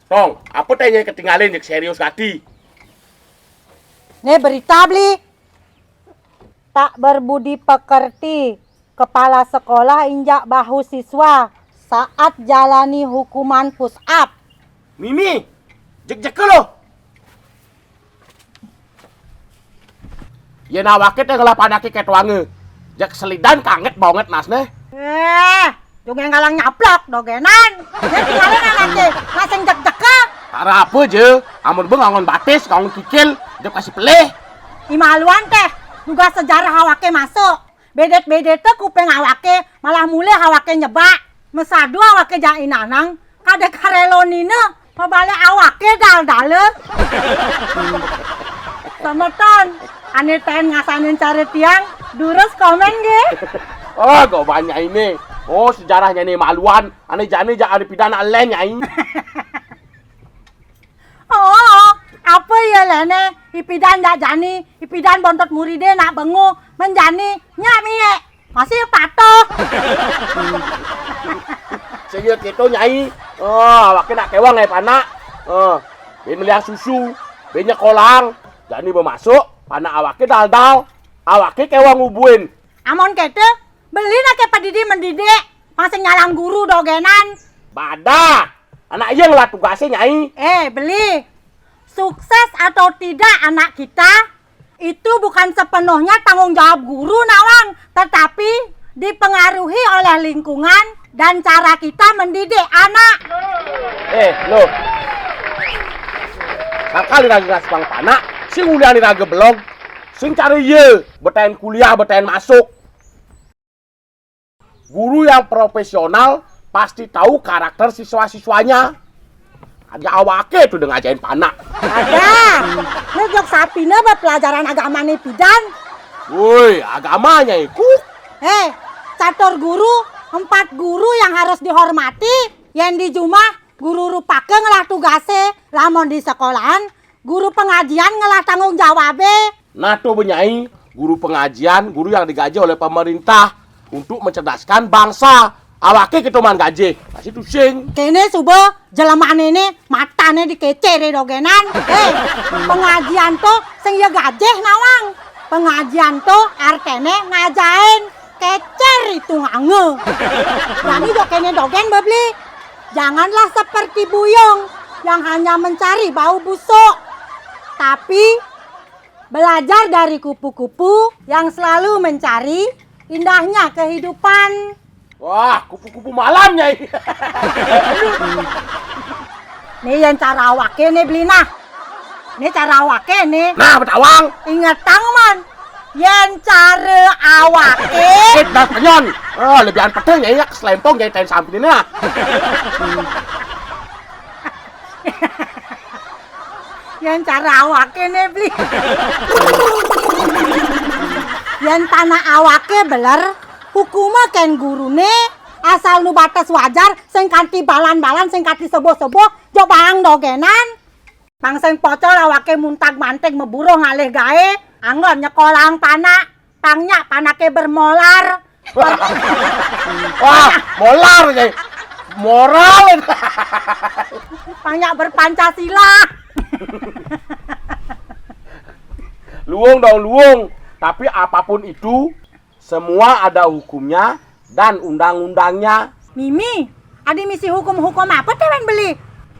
Tong, apa tanya ketinggalan yang serius kaki? Nih berita beli. Tak berbudi pekerti, kepala sekolah injak bahu siswa saat jalani hukuman push up. Mimi, jek lo. Ya nawakit yang ngelapanaki ketuange. Jak selidan kanget banget nas nih. Juga ngalang nyaplok dogenan. Dia tinggalin anaknya, ngaseng jek-jeka. Cara apa je? Amun beng ngangon batis, ngangon kikil, dia kasih peleh. Imaluan teh, juga sejarah awake masuk. Bedet-bedet teh kupeng awake, malah mulai awake nyebak. Mesadu awake jain anang, kade karelonina, pabale awake dal-dale. Semeton, ane ten ngasanin cari tiang, durus komen ge. Oh, gak banyak ini. Oh, sejarahnya nih maluan. Ane jani jangan dipidana len nyai. Oh, apa ya lene? Ipidan jak jani, ipidan bontot muride nak bengu, menjani nyak mie. Masih patuh. Saya gitu nyai. Oh, awake nak kewang ngai panak. Ben melihat susu, bennya kolang. Jani bermasuk, panak awake dal-dal. Awake kewang ubuin. Amon kete, beli nak ke padidi mendidik, masih nyalang guru dogenan. Badah, anak iya ngelat tugasnya nyai. Beli. Sukses atau tidak anak kita, itu bukan sepenuhnya tanggung jawab guru nawang, tetapi dipengaruhi oleh lingkungan dan cara kita mendidik anak. Lo. Sakali lagi raspang panak, si ulian raga belum. Sing cari ye, betain kuliah, betain masuk. Guru yang profesional pasti tahu karakter siswa-siswanya. Aja awake tuh dengan ngajain panak. Ada. Ngejok sapina buat pelajaran agama nih pidan. Woi, agamanya ikut. Catur guru, 4 guru yang harus dihormati. Yang di jumah, guru rupake ngelah tugase. Lamun di sekolahan, guru pengajian ngelah tanggung jawabe. Nah tuh benyai, guru pengajian, guru yang digaji oleh pemerintah untuk mencerdaskan bangsa. Awake gitu man gaji, kasih tusing. Kene subuh jelemaan ini matane dikecere dogenan. Pengajian tuh sing ya gajeh nawang. Pengajian tuh artene ngajain, kecer itu ngange. Jadi dokene dogen bebli. Janganlah seperti buyung yang hanya mencari bau busuk. Tapi belajar dari kupu-kupu yang selalu mencari indahnya kehidupan. Wah, kupu-kupu malam nyai. Nih yang cara awake nih beli nah. Nih cara awake nih. Nah, betawang. Ingat man. Yang cara awake. Dah penyon. Lebihan pedeng nyai yak selempong nyai tain samping ini lah. Yang cara awake nih beli. Yang tanah awake beler. Hukumnya ken gurune asal nu batas wajar sing kanti balan-balan sing kanti sebo-sebo jo bang dogenan. Bang sing pocol awake muntag mantek meburuh ngalih gawe anggon nyekolang panak tangnya panake bermolar. Wah, molar nyai. Moral. Banyak berpancasila. Luung dong, luung. Tapi apapun itu, semua ada hukumnya dan undang-undangnya. Mimi, adi misi hukum-hukum apa temen beli?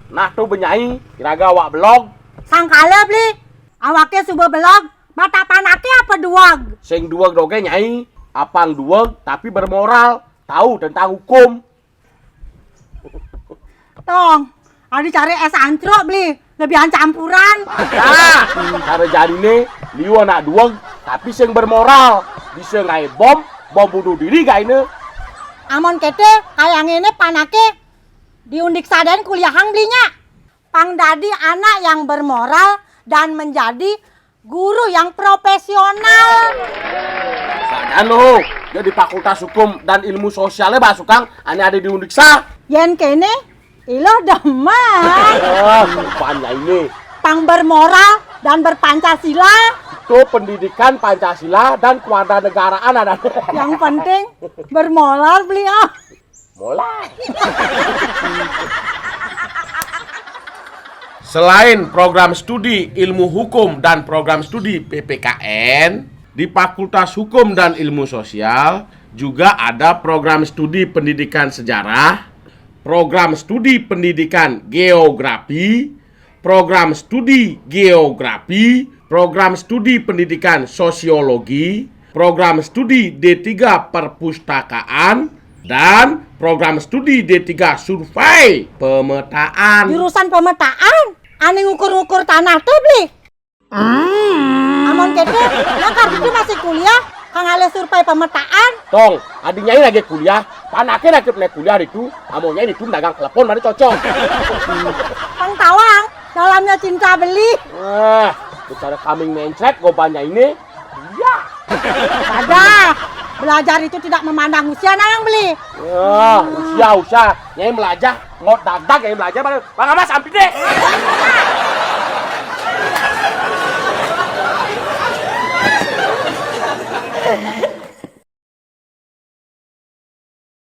Nah tuh benyai, kiraga awak blog. Sangkala beli, awaknya subuh belog, mata panake apa duag? Sing duag doge nyai, apang duag tapi bermoral, tahu tentang hukum. Tong, adi cari es ancrok beli, lebihan campuran. Nah, cara jadi nih, liu anak duag tapi sing bermoral. Bisa ngai bom bunuh diri gak ini? Amon kete kayak ini panake diundik saden kuliahan belinya. Pang dadi anak yang bermoral dan menjadi guru yang profesional. Sadan lo, jadi Fakultas Hukum dan Ilmu Sosialnya Pak Sukang, ane ada diundik sah. Yen kene, ilo demen. Rupanya ini. Pang bermoral dan berpancasila. Itu pendidikan Pancasila dan kewarganegaraan ada. Yang penting bermolar beli ah. Molar. Selain program studi ilmu hukum dan program studi PPKN, di Fakultas Hukum dan Ilmu Sosial juga ada program studi pendidikan sejarah, program studi pendidikan geografi, program studi geografi, program studi pendidikan sosiologi, program studi D3 perpustakaan, dan program studi D3 survei pemetaan. Jurusan pemetaan? Ani ngukur-ngukur tanah tuh beli. Amun gitu, yang kartu masih kuliah, kang ale survei pemetaan. Tong, adiknya ini lagi kuliah, panaknya lagi naik kuliah itu, amonnya ini tuh dagang telepon, mana cocok. Kang Tawang, dalamnya cinta beli. Bicara kambing mencret, gobanya ini, iya. Ada. Belajar itu tidak memandang usia yang beli. Usia, nyai belajar, ngot dadak, nyai belajar, Bang Amas, ambil deh.